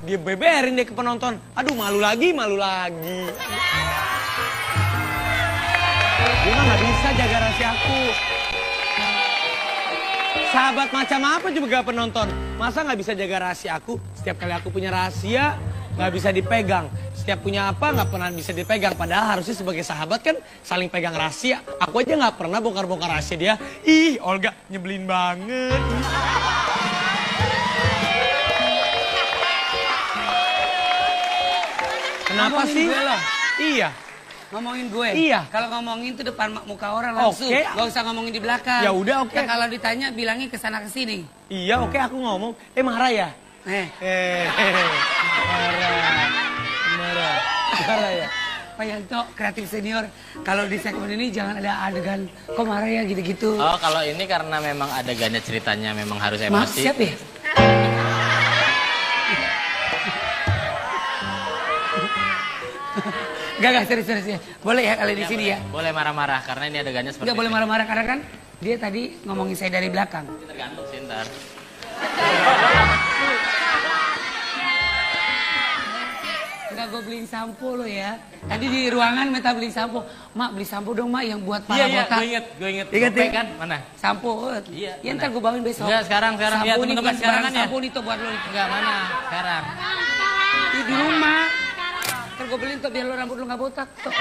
Dia beberin deh ke penonton. Aduh, malu lagi, malu lagi. Dia mah gak bisa jaga rahasia aku. Sahabat macam apa juga penonton? Masa gak bisa jaga rahasia aku? Setiap kali aku punya rahasia, gak bisa dipegang. Setiap punya apa, gak pernah bisa dipegang. Padahal harusnya sebagai sahabat kan saling pegang rahasia. Aku aja gak pernah bongkar-bongkar rahasia dia. Ih, Olga nyebelin banget. Kenapa Ngomongin sih? gue loh. Iya. Ngomongin gue? Iya. Kalau ngomongin tuh depan muka orang langsung. Oke. Gak usah ngomongin di belakang. Ya udah, oke. Ya, kalau ditanya bilangnya kesana kesini. Iya, oke, aku ngomong. Marah ya? Marah ya? Pak Yanto, kreatif senior. Kalau di segmen ini jangan ada adegan kok marah ya gitu-gitu. Oh, kalau ini karena memang adegannya ceritanya memang harus Maaf, emosi. siap ya? Gak, serius ya. Boleh ya kali di sini ya? Boleh marah-marah karena ini adegannya seperti Gak boleh marah-marah karena kan dia tadi ngomongin saya dari belakang. tergantung sih ntar. Enggak, gue beliin sampo lo ya. Tadi di ruangan minta beliin sampo. Mak, beli sampo dong mak yang buat para botak. gue inget. Ingat Gopek ya? kan? Mana? Sampo. Iya, Ya mana? ntar gue bawain besok. Enggak, sekarang. Ya, Sampo nih teman-teman buat sekarang barang kan ya? sampo nih tuh buat lo. Enggak, mana? Sekarang. Di rumah. Ntar gue beliin tuh biar lo rambut lo gak botak. Tuh.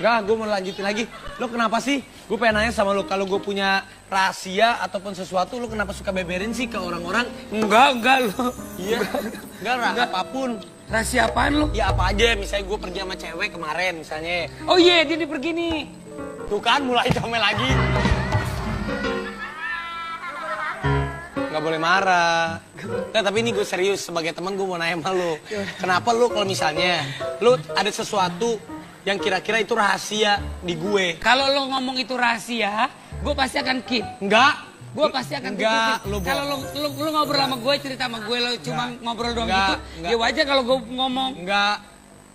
Enggak, gue mau lanjutin lagi. Lo kenapa sih? Gue pengen nanya sama lo, kalau gue punya rahasia ataupun sesuatu, lo kenapa suka beberin sih ke orang-orang? Enggak lo. Iya. Enggak, apapun. Rahasia apaan lo? Ya apa aja, misalnya gue pergi sama cewek kemarin misalnya. Oh iya, dia pergi nih. Tuh kan, mulai comel lagi. Nggak boleh marah. Nggak, tapi ini gue serius, sebagai teman gue mau nanya sama lo. Kenapa lo kalau misalnya, lo ada sesuatu yang kira-kira itu rahasia di gue? Kalau lo ngomong itu rahasia, gue pasti akan keep. Enggak. Gue pasti akan Enggak, tutupin. lu Kalau lo ngobrol sama gue, cerita sama gue, lo cuma ngobrol doang Enggak, gitu, enggak. ya wajar kalau gue ngomong. Enggak.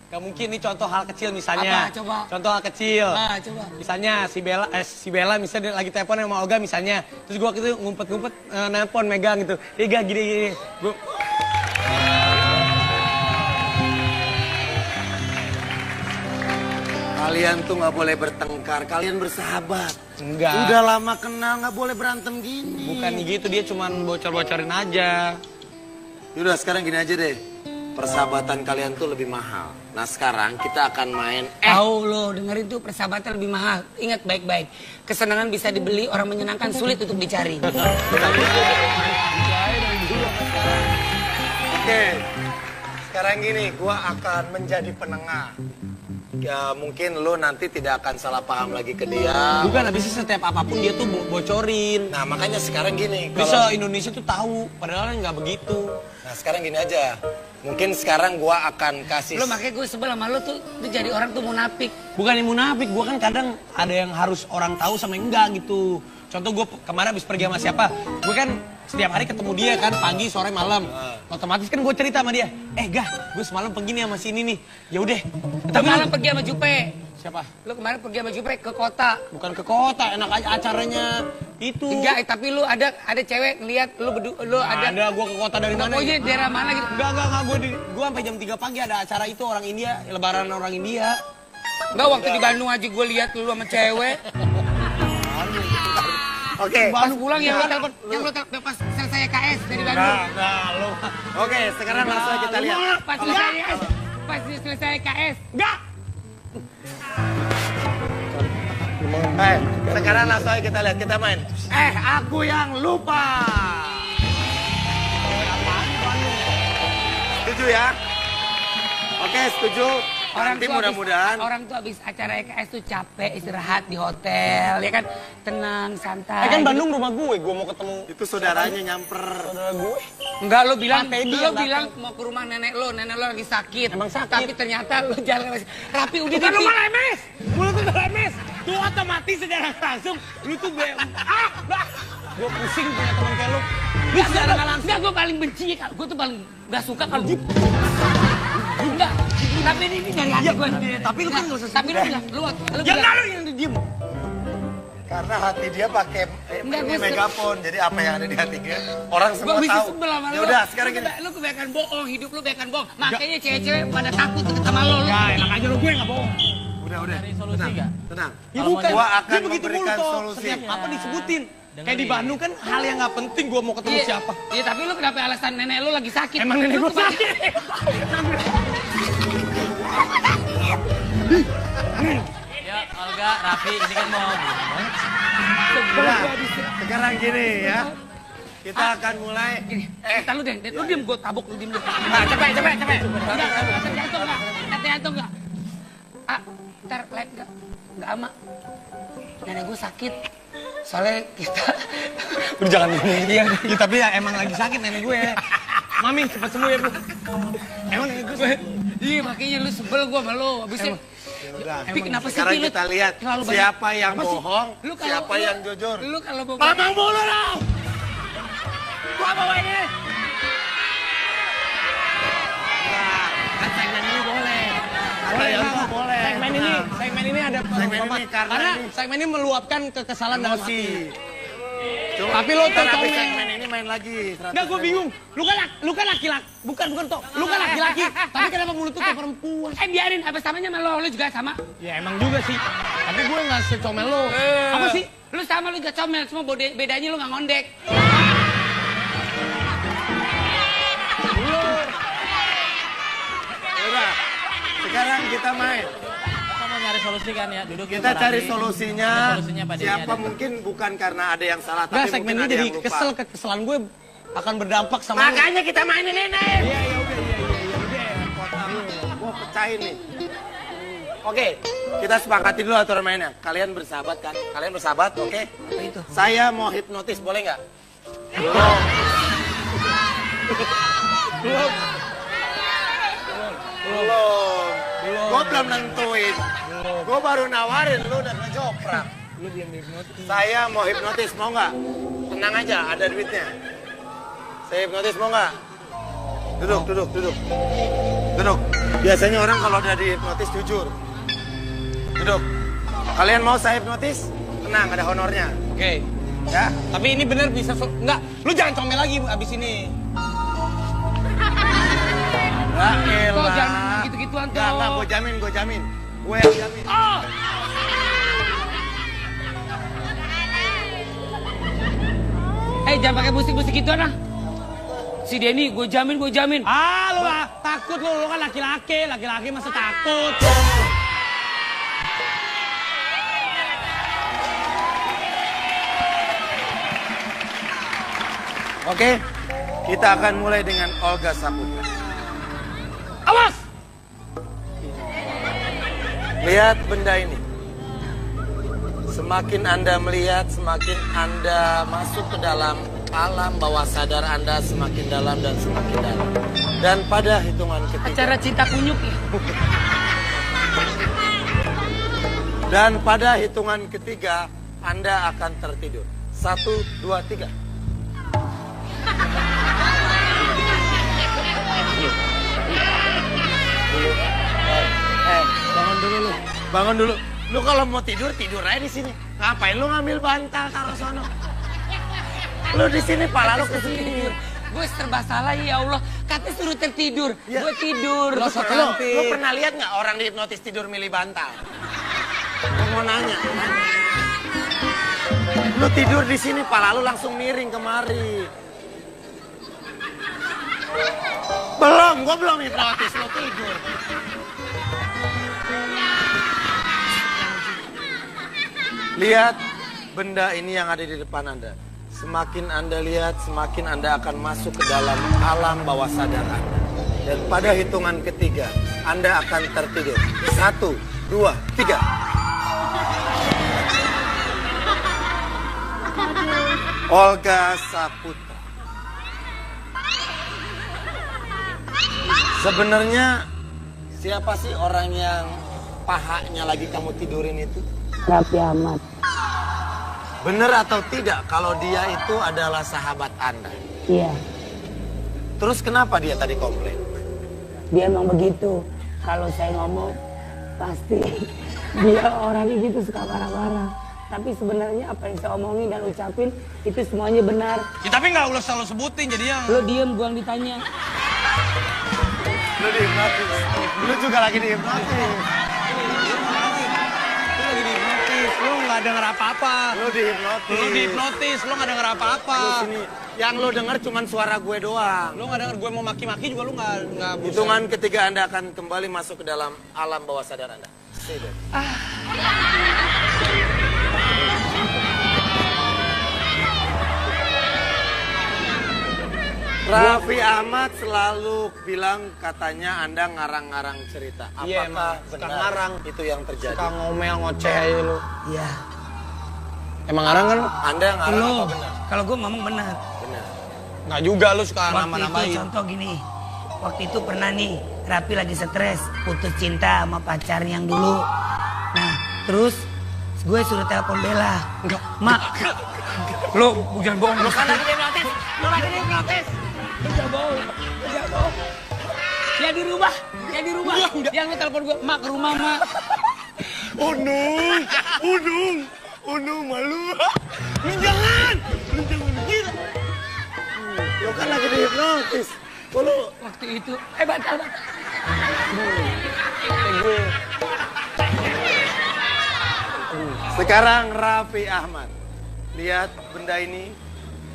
Enggak mungkin, ini contoh hal kecil misalnya. Apa? Coba. Contoh hal kecil. Coba. Misalnya si Bella misalnya dia lagi telepon sama Olga misalnya. Terus gue waktu itu ngumpet-ngumpet nelpon megang gitu. Gak gini. Gue... Kalian tuh nggak boleh bertengkar, kalian bersahabat. Enggak. Udah lama kenal, nggak boleh berantem gini. Bukan gitu, dia cuman bocor-bocorin aja. Yaudah sekarang gini aja deh, persahabatan kalian tuh lebih mahal. Nah sekarang kita akan main. Tahu lo, dengerin tuh persahabatan lebih mahal. Ingat baik-baik, kesenangan bisa dibeli, orang menyenangkan sulit untuk dicari. Oke, sekarang gini, gua akan menjadi penengah. Ya mungkin lo nanti tidak akan salah paham lagi ke dia. Bukan, habis itu setiap apapun dia tuh bocorin. Nah makanya sekarang gini. Bisa Indonesia tuh tahu, padahal nggak begitu. Nah sekarang gini aja. Mungkin sekarang gua akan kasih. Lo makanya gue sebel sama lo tuh jadi orang tuh munafik. Bukan yang munafik, gue kan kadang ada yang harus orang tahu sama yang enggak gitu. Contoh gue kemarin habis pergi sama siapa, gue kan setiap hari ketemu dia kan, pagi, sore, malam. Otomatis kan gue cerita sama dia, Gah, gue semalam pergi nih sama si ini nih. Ya udah. Tapi malam pergi sama Jupe. Siapa? Lo kemarin pergi sama Jupe ke kota. Bukan ke kota, enak aja acaranya itu. Enggak, tapi lu ada cewek ngeliat lu ada. Ada, gue ke kota dari mana? Pokoknya daerah mana gitu. Enggak, gue sampai jam 3 pagi ada acara itu orang India, lebaran orang India. Enggak, waktu di Bandung aja gue lihat lu sama cewek. Oke. Pas pulang yang lo telepon, pas selesai KS dari Bandung. Enggak, lo. Oke, sekarang langsung aja kita lihat. Pas selesai KS. Enggak. Sekarang langsung aja kita lihat, kita main. Aku yang lupa. Setuju ya? Oke, setuju. Nanti mudah-mudahan. Orang tuh abis acara EKS tuh capek istirahat di hotel, ya kan, tenang, santai. Kan Bandung rumah gue mau ketemu. Itu saudaranya nyamper. Saudara gue. Enggak, lo bilang datang. mau ke rumah nenek lo lagi sakit. Emang sakit? Tapi ternyata lo jalan Rapi udah Bukan lu malah MS. Mulut tuh udah MS. Tuh otomatis secara langsung. Lu tuh gue pusing punya teman kayak lu. Lu secara nggak langsung. Enggak, gue paling benci, gue tuh paling gak suka kalau enggak. Tapi ini dari hati gue. Tapi lu kan nggak usah. Tapi lu bilang, lu Ya enggak lu yang diem. Karena hati dia pakai Enggak, ini gue megafon. Jadi apa yang ada di hati dia, orang semua Gue bisa tahu. sebel sama Ya lu. udah, sekarang gini. Lu kebanyakan bohong, hidup lu kebanyakan bohong. Makanya cewek-cewek pada takut deket sama lu. Ya enak aja lu, gue nggak bohong. Udah. Cari solusi Tenang, nggak? tenang. Ya Kalau bukan, Gua akan dia begitu mulu memberikan toh. solusi. Setiap apa disebutin. Kayak di Dengerin. Bandung kan hal yang nggak penting gue mau ketemu siapa. Iya, tapi lu kenapa alasan nenek lu lagi sakit? Emang nenek Lu gue kebanyakan- sakit. Ya, Olga, Raffi, ini kan mau Udah, sekarang gini ya. Kita akan mulai. Entar lu deh, lu diem gue tabuk, lu diem deh. Nah, capek. Enggak, hati-hati enggak. Ah, ntar lihat enggak? Enggak ama. Nenek gue sakit. Soalnya kita... Udah jangan gini. Iya, tapi ya emang lagi sakit nenek gue. Mami cepat sembuh ya, Bu. Emang nenek gue sakit. Iya, makanya lu sebel gue sama lu. Abisnya... Udah. Pi, kenapa sih, Sekarang Pi, lu kita lihat terlalu banyak- siapa yang Apa sih? bohong, Lu kalau- siapa lu- yang jujur. Lu kalau mau... Mamang mulu dong. Gua bawa ini. Kan segmen ini boleh. Boleh, Bang. Bang, boleh. Segmen ini ada Segmen performa. ini karena ini- segmen ini meluapkan kekesalan dalam hati. Emosi. Cuma, Tapi lo ntar habis tercomel. segmen ini main lagi. Enggak, gue bingung. Lu kan laki-laki. Bukan toh. Lu kan laki-laki. Tapi kenapa mulut tuh ke perempuan? Biarin, apa samanya sama lu juga sama. Ya emang juga sih. Tapi gue nggak secomel lo. Apa sih? Lu sama lu juga comel, cuma bedanya lu nggak ngondek. Udah. Sekarang kita main. Kita mau nyari solusi kan ya, duduk Kita yuk, cari Raffi. solusinya. Ada solusinya, Pak Denny, Siapa ada. mungkin bukan karena ada yang salah, Nggak, tapi segmen mungkin ini ada jadi yang lupa. kekesalan gue akan berdampak sama lu. Makanya kita mainin ini. Iya, udah. Gue pecahin nih. Oke, kita sepakati dulu aturan mainnya. Kalian bersahabat kan? Kalian bersahabat, oke? Apa itu? Saya mau hipnotis, boleh nggak? Belum. Belum. Gue belum nentuin. Gue baru nawarin, lu udah ngejoprak. Lu diam hipnotis. Saya mau hipnotis, mau nggak? Tenang aja, ada duitnya. Saya hipnotis, mau nggak? Duduk. Duduk. Biasanya orang kalau udah dihipnotis jujur. Duduk. Kalian mau saya hipnotis? Tenang, ada honornya. Oke. Ya? Tapi ini bener bisa enggak, lu jangan comel lagi abis ini. Ya Kok elah. jangan gitu-gituan, toh. Enggak, gue jamin. Gue yang jamin. Oh! Jangan pakai musik-musik gitu nah. Si Denny, gue jamin. Ah, lu lah, takut lu kan laki-laki masa takut. Oke, kita akan mulai dengan Olga Saputra. Awas! Lihat benda ini. Semakin Anda melihat, semakin Anda masuk ke dalam alam bawah sadar Anda semakin dalam dan semakin dalam. Dan pada hitungan ketiga. Acara cinta kunyuk ya. Dan pada hitungan ketiga, Anda akan tertidur. 1, 2, 3. Bangun dulu. Lu kalau mau tidur, tidur aja di sini. Ngapain lu ngambil bantal taruh sono? Lu di sini, pala lu ke sini. Gue serba salah ya Allah. Katanya suruh tertidur. Ya. Gue tidur. Lu pernah lihat nggak orang dihipnotis tidur milih bantal? Gua mau nanya. Lu tidur di sini, pala lu langsung miring kemari. Gua belum hipnotis, lu tidur. Lihat benda ini yang ada di depan Anda. Semakin Anda lihat, semakin Anda akan masuk ke dalam alam bawah sadar Anda. Dan pada hitungan ketiga, Anda akan tertidur. 1, 2, 3. Olga Saputra. Sebenarnya siapa sih orang yang pahanya lagi kamu tidurin itu? Raffi Ahmad. Bener atau tidak kalau dia itu adalah sahabat Anda? Iya, Terus kenapa dia tadi komplain? dia emang begitu. Kalau saya ngomong, pasti dia orangnya gitu suka marah-marah. Tapi sebenarnya apa yang saya omongin dan ucapin itu semuanya benar. Ya, tapi nggak usah lo sebutin jadinya. Lo diem, gua yang ditanya. Lu dihipnotis. Lu juga lagi dihipnotis. Lo lagi dihipnotis, lo nggak denger apa-apa. Lu dihipnotis. Lo dihipnotis, lo nggak denger apa-apa. Lu sini. Yang lu denger cuman suara gue doang. Lo nggak denger gue mau maki-maki juga lo nggak bisa. Hitungan ketiga Anda akan kembali masuk ke dalam alam bawah sadar Anda. Raffi Ahmad selalu bilang katanya Anda ngarang-ngarang cerita. Iya, Apakah emang suka benar ngarang. itu yang terjadi? Suka ngomel ngoceh aja lo. Iya. Emang ngarang kan? Anda ngarang Lo, apa benar? kalau gue ngomong benar. Benar. Nggak juga lo suka Waktu itu nama-namain. contoh gini. Waktu itu pernah nih, Raffi lagi stres, putus cinta sama pacarnya yang dulu. Nah, terus gue suruh telepon Bella. Enggak. Mak, lo jangan bohong. Lo Kan lagi dihipnotis. Lu lagi dihipnotis. jangan bohong. Jangan bohong. Ya dirubah, ya dirubah. Yang lo telepon gue, Mak ke rumah Mak. Unung, malu. Lu jangan gila. Lu kan lagi dihipnotis. Kok lu Waktu itu, batal. sekarang Raffi Ahmad. Lihat benda ini.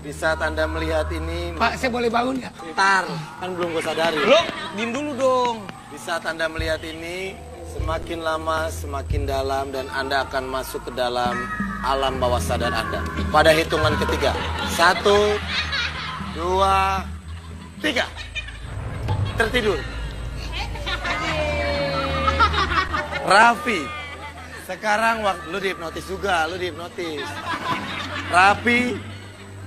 Di saat Anda melihat ini, Pak, saya boleh bangun nggak? ntar kan belum gue sadari. Lo diem dulu dong. Di saat Anda melihat ini, semakin lama semakin dalam dan Anda akan masuk ke dalam alam bawah sadar Anda. Pada hitungan ketiga. 1, 2, 3. Tertidur. Raffi. Sekarang waktu lu dihipnotis juga, lu dihipnotis. Raffi,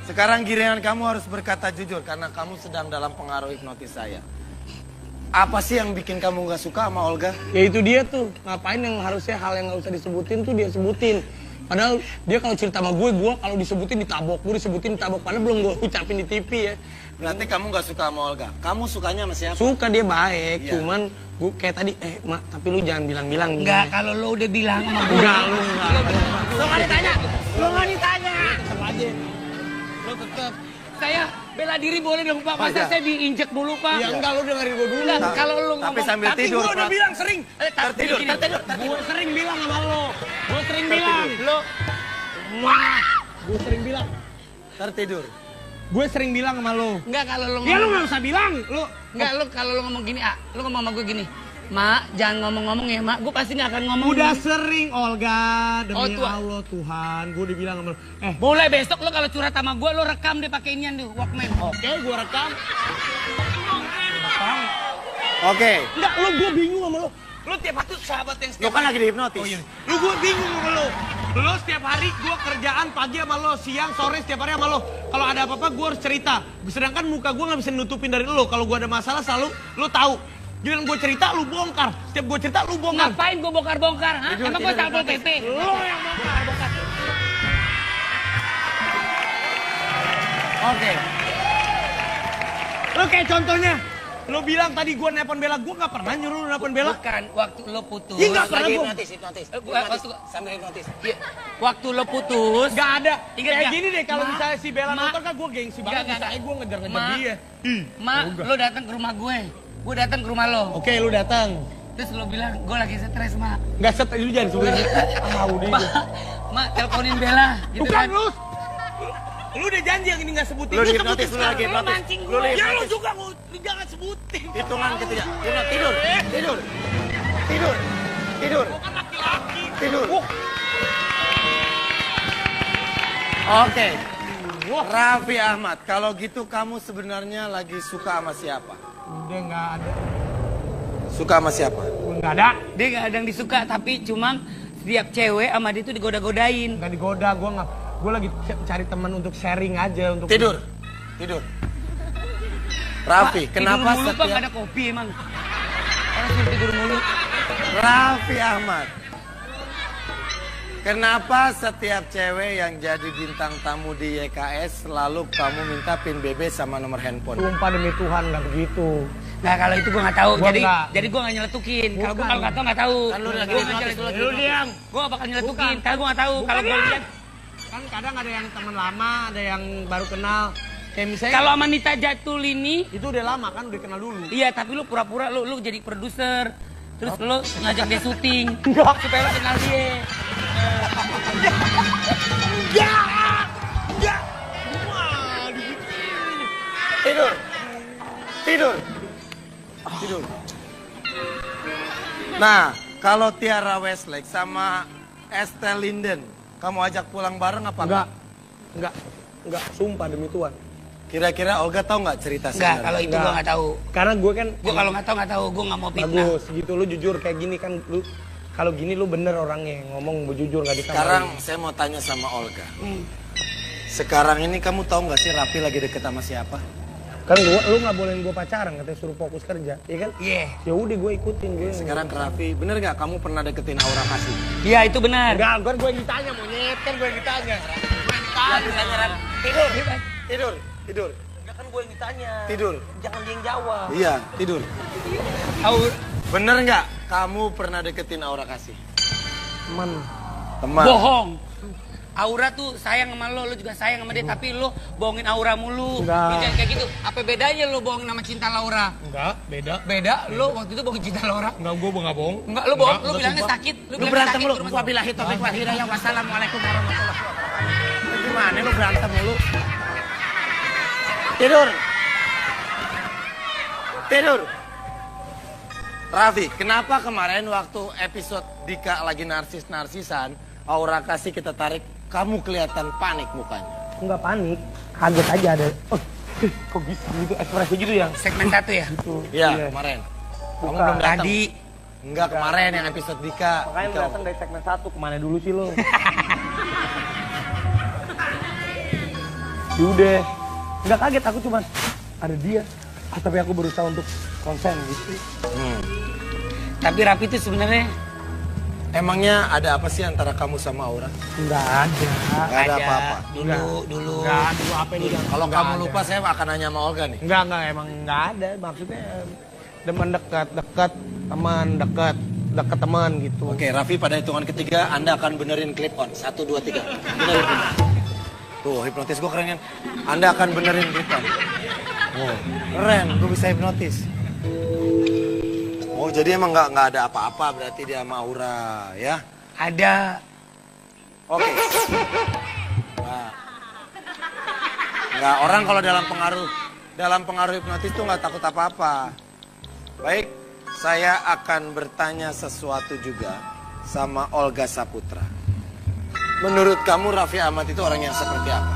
sekarang giliran kamu harus berkata jujur karena kamu sedang dalam pengaruh hipnotis saya. Apa sih yang bikin kamu gak suka sama Olga? Ya itu dia tuh, ngapain yang harusnya hal yang nggak usah disebutin tuh dia sebutin. Padahal dia kalau cerita sama gue kalau disebutin ditabok, gue disebutin ditabok. Padahal belum gue ucapin di TV ya. Berarti kamu gak suka sama Olga. Kamu sukanya sama siapa? Suka dia baik, Iya. cuman gue kayak tadi, Mak, tapi lu jangan bilang-bilang. Enggak, kalau lo udah bilang sama gue. Enggak, lu enggak. Lo nggak ditanya, lo nggak ditanya. Tetep aja. Lu tetep. Saya bela diri boleh dong Pak, masa Pak, saya diinjek dulu Pak? Ya enggak, lu dengerin gue dulu. Enggak, kalau lo ngomong. Tapi sambil Tapi tidur, gue udah Pak. bilang sering. Tertidur, gini, tertidur. Gue sering bilang sama lo. Gue sering bilang. Lo, Wah, gue sering bilang. Tertidur. Gue sering bilang sama lo. enggak kalau lo Ya lu ngomong. nggak usah bilang. Lu Enggak, lo kalau lo ngomong gini, lo ngomong sama gue gini. Mak, jangan ngomong-ngomong ya, Mak. Gue pasti nggak akan ngomong. udah sering, Olga. Demi Oh, Tuhan. Allah Tuhan. Gue udah bilang sama lo. Boleh besok lo kalau curhat sama gue, lo rekam deh pakai inian tuh, Walkman. Oke, gue rekam. Oke. Enggak, gue bingung sama lo. Lo tiap hari tuh sahabat yang Lu setiap kan lagi dihipnotis. Lu gue bingung sama lo. Lo setiap hari gue kerjaan pagi sama lo, siang, sore setiap hari sama lo. Kalau ada apa-apa gue harus cerita. Sedangkan muka gue nggak bisa nutupin dari lo. Kalau gue ada masalah selalu lo tahu. Giliran gue cerita lu bongkar. Setiap gue cerita lu bongkar. Ngapain gue bongkar-bongkar? Hah? Tidur, Emang gue tidur, Satpol tidur. PP? Lo yang bongkar. Oke. Lo kayak contohnya. Lo bilang tadi gue nelpon Bella. Gue nggak pernah nyuruh lo nelpon Bella. Bukan, waktu lo putus. Iya nggak pernah Lagi gue. hipnotis, hipnotis. Waktu, Sambil hipnotis. iya, waktu lo putus. Gak ada. Ingat Kayak nggak? gini deh kalau Ma, misalnya si Bella Ma. nonton kan gue gengsi banget. Nggak, Misalnya gue ngejar-ngejar Ma. dia. Mak, lo datang ke rumah gue. Gue datang ke rumah lo. Oke, lu datang. Terus lo bilang, gue lagi stres, Mak. Gak set, lu jangan sebutin. Ah, udah. Mak, Mak, teleponin Bella. Gitu Bukan kan. lu udah janji yang ini gak sebutin. Lu Lu dihipnotis, sebutin lu lagi sekarang. hipnotis. mancing Lu gue. Ya lu hipnotis. juga lu jangan sebutin. Hitungan ketiga. Tidur. Tidur. Tidur. Tidur. Bukan laki-laki. Tidur. Oke. Raffi Ahmad, kalau gitu kamu sebenarnya lagi suka sama siapa? Udah gak ada. Suka sama siapa? Gak ada. Dia gak ada yang disuka, tapi cuma setiap cewek sama dia tuh digoda-godain. Gak digoda, gue lagi cari teman untuk sharing aja. Untuk Tidur. Tidur. Raffi, Pak, kenapa tidur mulu, Pak, setiap... gak ada kopi emang. Orang suruh tidur mulu. Raffi Ahmad. Kenapa setiap cewek yang jadi bintang tamu di YKS selalu kamu minta pin BB sama nomor handphone? Sumpah demi Tuhan nggak begitu. Nah kalau itu gue nggak tahu. Gua Jadi nggak. jadi gue nggak nyeletukin. Kalau gue Bukan. nggak tahu nggak tahu. Kan lu lagi Gua di nggak notice, nyeletukin. lu diam. Gue gak bakal nyeletukin. Bukan. Kalau gue nggak tahu. Kalau gue lihat. Kan kadang ada yang teman lama, ada yang baru kenal. Kayak misalnya Kalau sama Nita Jatulini, itu udah lama kan, udah kenal dulu. iya tapi lu pura-pura lu jadi produser. Terus lu ngajak dia syuting. Supaya lu kenal dia. Tidur. Tidur. Tidur. Nah, kalau Tiara Westlake sama Estelle Linden, kamu ajak pulang bareng apa Enggak, sumpah demi Tuhan. Kira-kira Olga tahu nggak cerita Enggak, sebenarnya? kalau itu Nggak. gue nggak tahu. Karena gue kan Gue kalau nggak tahu, gue nggak mau fitnah. bagus gitu, lu jujur kayak gini kan lu. Kalau gini lu bener orangnya, ngomong jujur nggak disamain. Sekarang saya mau tanya sama Olga. Sekarang ini kamu tahu nggak sih Raffi lagi deket sama siapa? Kan lu nggak bolehin gue pacaran, katanya suruh fokus kerja, iya kan? Iya. Ya udah gue ikutin gue. Sekarang ke Raffi, bener nggak kamu pernah deketin Aura Kasih? Iya itu benar. Enggak, kan gue yang ditanya monyet, kan gue yang ditanya. Tidur, tidur, tidur, Enggak kan gue yang ditanya. tidur. Jangan dia yang jawab. Iya, tidur. Tahu. Bener nggak kamu pernah deketin Aura Kasih? Teman. Teman. Bohong. Aura tuh sayang sama lo juga sayang sama dia, tapi lo bohongin Aura mulu. Enggak. Lo jangan kayak gitu. Apa bedanya lo bohongin sama cinta Laura? Enggak, beda. Beda, lo waktu itu bohongin cinta Laura. Enggak, gue nggak bohong. Enggak, lo bohong, lo bilangnya sakit. Lu berantem lu. Wabillahi taufiq wal hidayah. Wassalamualaikum warahmatullahi wabarakatuh. Gimana lu berantem mulu? Tidur. Tidur. Raffi, kenapa kemarin waktu episode Dika lagi narsis-narsisan, Aura Kasih kita tarik, kamu kelihatan panik mukanya? Enggak panik, kaget aja ada. Oh, kok bisa gitu, ekspresi gitu ya? Segmen 1 ya? Iya, kemarin. Kamu Bukan. belum datang. Tadi. Enggak, kemarin yang episode Dika. Makanya lu Dika. datang dari segmen 1, kemana dulu sih lo? Udah, nggak kaget, aku cuman ada dia. Tapi aku berusaha untuk konsen gitu. Tapi Rapi itu sebenarnya Emangnya ada apa sih antara kamu sama Aura? Nggak ada. Nggak ada apa-apa. dulu. Nggak ada apa ini. Kalau kamu lupa saya akan nanya sama Olga nih. Enggak, emang nggak ada. Maksudnya teman dekat teman dekat teman gitu. Oke, Raffi pada hitungan ketiga Anda akan benerin clip on. 1, 2, 3. Benerin. Tuh, hipnotis gue keren kan? Anda akan benerin clip on. Oh, keren. Gue bisa hipnotis. Oh, jadi emang nggak ada apa-apa berarti dia sama Aura, ya? Ada. Oke. Nah. Nggak, orang kalau dalam pengaruh hipnotis tuh nggak takut apa-apa. Baik, saya akan bertanya sesuatu juga sama Olga Saputra. Menurut kamu Raffi Ahmad itu orang yang seperti apa?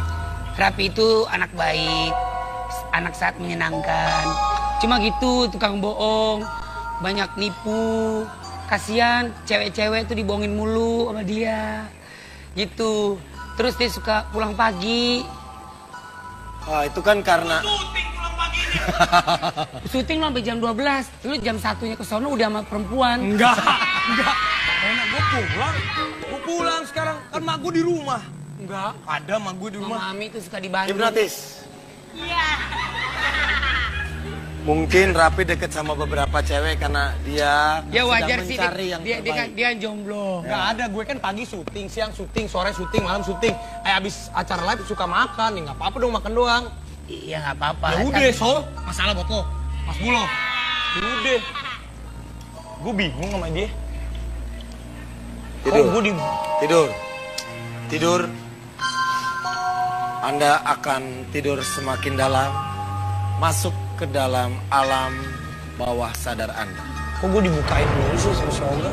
Rapi itu anak baik, anak sangat menyenangkan. Cuma gitu, tukang bohong, banyak nipu. Kasihan cewek-cewek tuh dibohongin mulu sama dia. Gitu. Terus dia suka pulang pagi. Ah, itu kan karena Syuting lo sampai jam 12. Lu jam 1-nya ke sono udah sama perempuan. Enggak. Enak gue pulang. Gue pulang sekarang. Kan mak gue di rumah. Enggak, ada mak gue di rumah. Mami tuh suka di Bandung. hipnotis. Mungkin Raffi deket sama beberapa cewek karena dia Ya wajar sedang sih, mencari yang dia kan terbaik. dia jomblo. Enggak ada, gue kan pagi syuting, siang syuting, sore syuting, malam syuting. Abis acara live suka makan, ya nggak apa-apa dong makan doang. Iya nggak apa-apa. Ya udah, so masalah buat lo, Mas Bulo. Ya udah, gue bingung sama dia. Tidur. Oh, gue di Tidur. Tidur. Anda akan tidur semakin dalam, masuk ke dalam alam bawah sadar Anda. kok gue dibukain dulu sih sama si Olga?